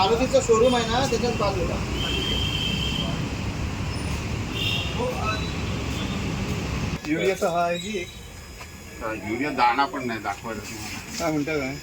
मारुतीचं शोरूम आहे ना त्याच्याच बाजूला. युरियाचा हा आहे की युरिया दाणा पण नाही दाखवायला तुम्हाला. काय म्हणता काय?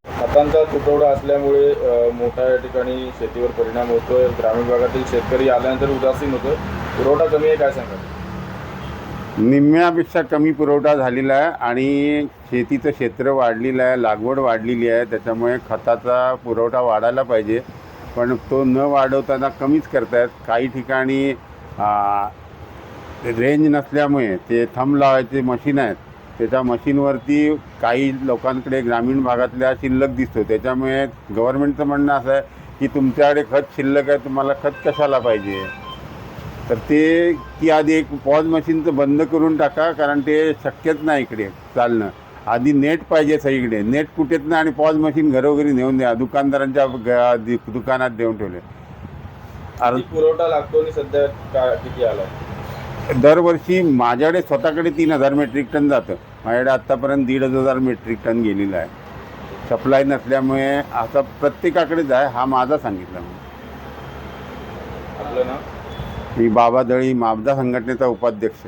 खतांचा तुटवडा असल्यामुळे मोठ्या ठिकाणी शेतीवर परिणाम होतोय. ग्रामीण भागातील शेतकरी आल्यानंतर उदासीन होतोय. पुरवठा कमी आहे, काय सांगाल? निम्म्यापेक्षा कमी पुरवठा झालेला आहे आणि शेतीचं क्षेत्र वाढलेलं आहे, लागवड वाढलेली आहे. त्याच्यामुळे खताचा पुरवठा वाढायला पाहिजे, पण तो न वाढवताना कमीच करतायत. काही ठिकाणी रेंज नसल्यामुळे ते थंब लावायचे मशीन आहेत, त्याच्या मशीनवरती काही लोकांकडे ग्रामीण भागातल्या शिल्लक दिसतो. त्याच्यामुळे गव्हर्नमेंटचं म्हणणं असं आहे की तुमच्याकडे खत शिल्लक आहे, तुम्हाला खत कशाला पाहिजे. तर ते ती आधी एक पॉज मशीनचं बंद करून टाका, कारण ते शक्यच नाही इकडे चालणं. आधी नेट पाहिजे सगळीकडे. नेट कुठेच नाही आणि पॉज मशीन घरोघरी नेऊन द्या, दुकानदारांच्या दुकानात देऊन ठेवले. पुरवठा लागतो आणि सध्या किती आला? दरवर्षी माझ्याकडे स्वतःकडे 3000 मेट्रिक टन जातं. माझ्याकडे आत्तापर्यंत 1500 मेट्रिक टन गेलेलं आहे. सप्लाय नसल्यामुळे असं प्रत्येकाकडेच आहे. हा माझा सांगितला मी. आपलं नाव? मी बाबा दळी, माबदा संघटनेचा उपाध्यक्ष.